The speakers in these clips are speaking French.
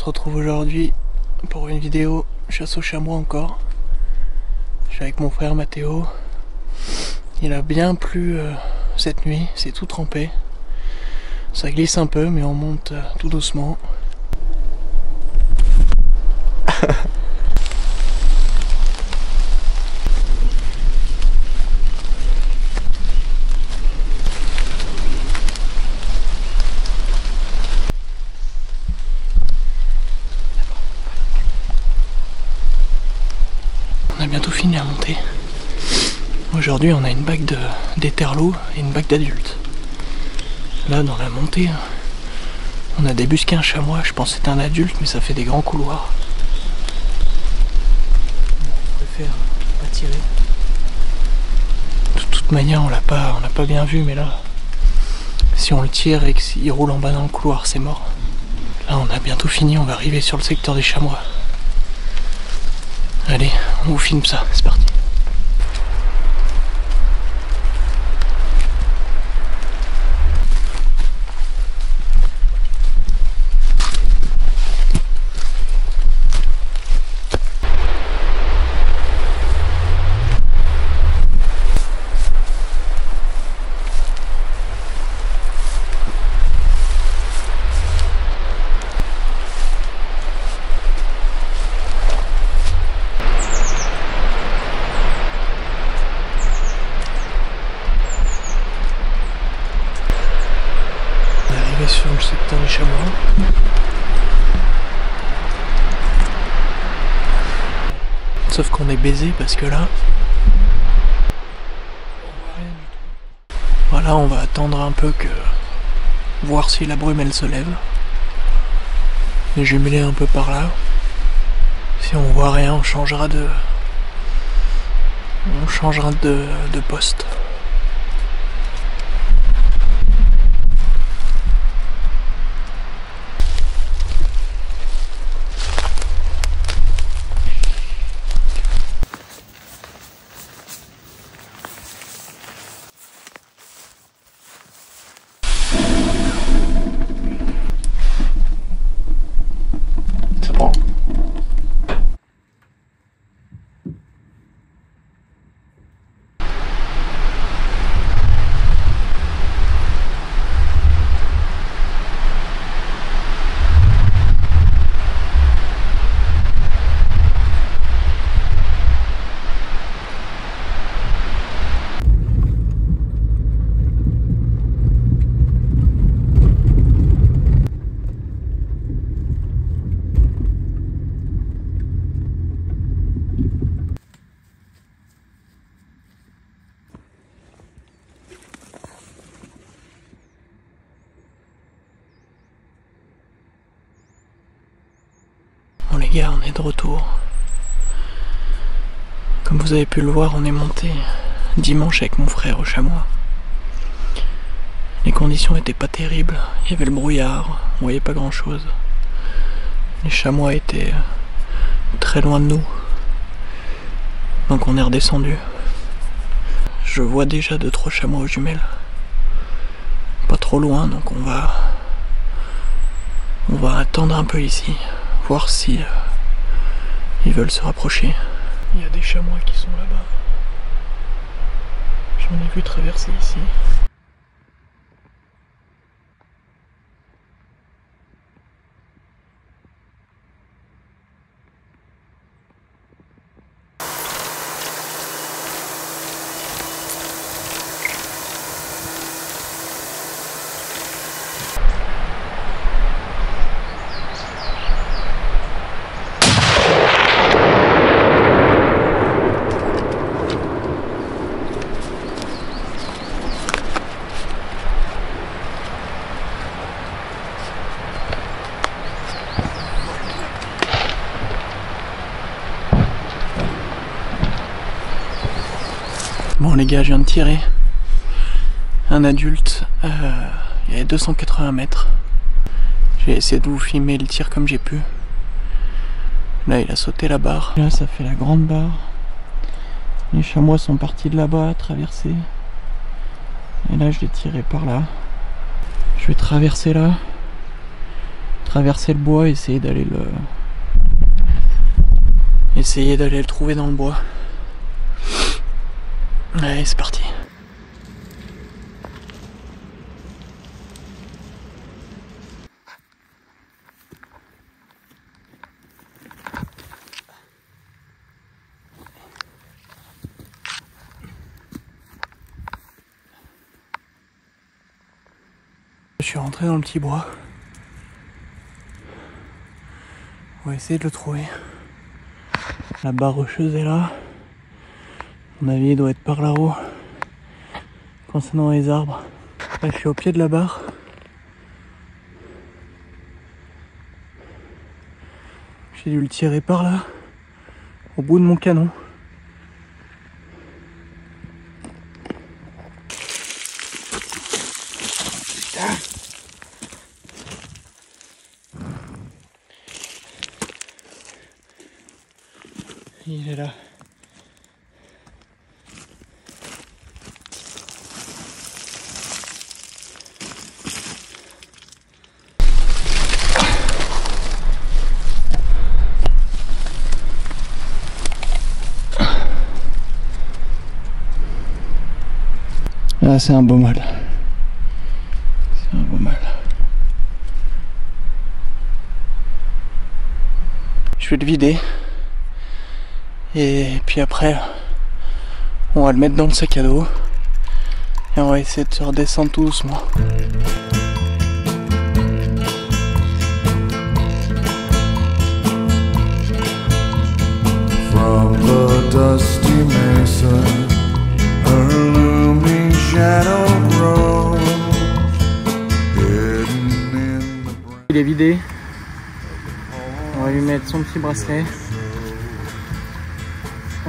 se retrouve aujourd'hui pour une vidéo chasse au chamois encore. Je suis avec mon frère Mathéo. Il a bien plu cette nuit, c'est tout trempé. Ça glisse un peu mais on monte tout doucement. On a bientôt fini à monter. Aujourd'hui on a une bague d'éterlot et une bague d'adultes. Là dans la montée, on a débusqué un chamois, je pense que c'est un adulte mais ça fait des grands couloirs. On préfère pas tirer. De toute manière on l'a pas bien vu, mais là, si on le tire et qu'il roule en bas dans le couloir, c'est mort. Là on a bientôt fini, on va arriver sur le secteur des chamois. Allez, on vous filme ça, c'est parti. Sur le secteur des chamois. Sauf qu'on est baisé parce que là, on voit rien du tout. Voilà, on va attendre un peu que voir si la brume elle se lève. Les jumelés un peu par là. Si on voit rien, on changera de poste. Bon les gars, on est de retour. Comme vous avez pu le voir, on est monté dimanche avec mon frère au chamois. Les conditions étaient pas terribles, il y avait le brouillard, on voyait pas grand chose. Les chamois étaient très loin de nous. Donc on est redescendu. Je vois déjà 2-3 chamois aux jumelles. Pas trop loin, donc on va attendre un peu ici. Voir si ils veulent se rapprocher. Il y a des chamois qui sont là-bas. J'en ai vu traverser ici. Bon les gars, je viens de tirer un adulte, il y a 280 mètres. J'ai essayé de vous filmer le tir comme j'ai pu. Là il a sauté la barre. Là ça fait la grande barre. Les chamois sont partis de là-bas, traversés. Et là je l'ai tiré par là. Je vais traverser là. traverser le bois, essayer d'aller le trouver dans le bois. Allez, c'est parti. Je suis rentré dans le petit bois. On va essayer de le trouver. La barre rocheuse est là. À mon avis, il doit être par là-haut. Quand c'est dans les arbres. Là, je suis au pied de la barre. J'ai dû le tirer par là, au bout de mon canon. Il est là. Ah, c'est un beau mal. C'est un beau mal. Je vais le vider. Et puis après, on va le mettre dans le sac à dos. Et on va essayer de se redescendre tout doucement. From the dusty mesa, her looming shadow grows, hidden in the... Il est vidé. On va lui mettre son petit bracelet.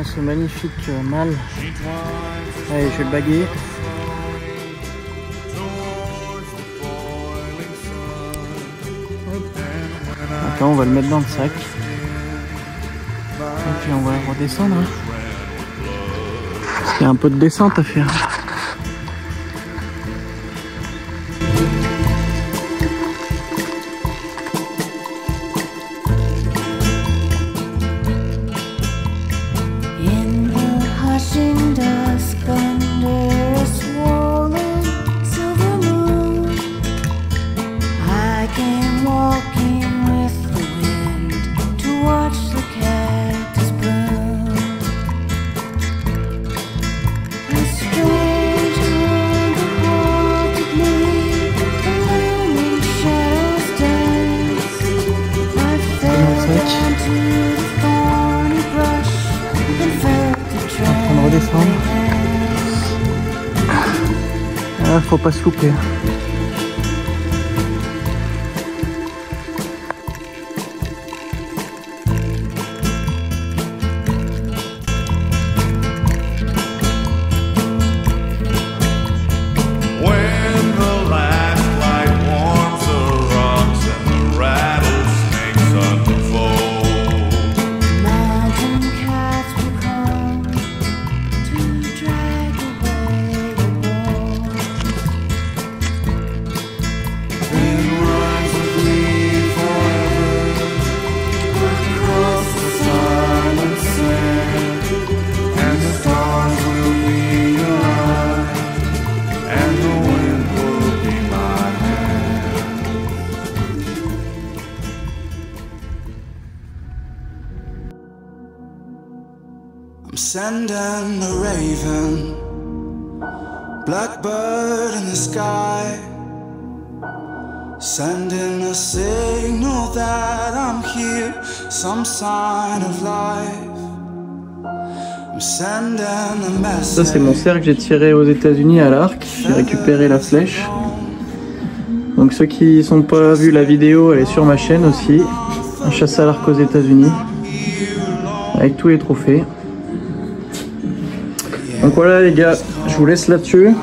Ce magnifique mâle. Allez, je vais le baguer. Maintenant, on va le mettre dans le sac. Et puis on va redescendre. Parce qu'il y a un peu de descente à faire. Redescendre. Ah, faut pas se louper. I'm sending a raven, blackbird in the sky, sending a signal that I'm here, some sign of life. I'm sending a message. Ça c'est mon cerf que j'ai tiré aux États-Unis à l'arc. J'ai récupéré la flèche. Donc ceux qui n'ont pas vu la vidéo, elle est sur ma chaîne aussi. Un chasse à l'arc aux États-Unis avec tous les trophées. Donc voilà les gars, je vous laisse là-dessus.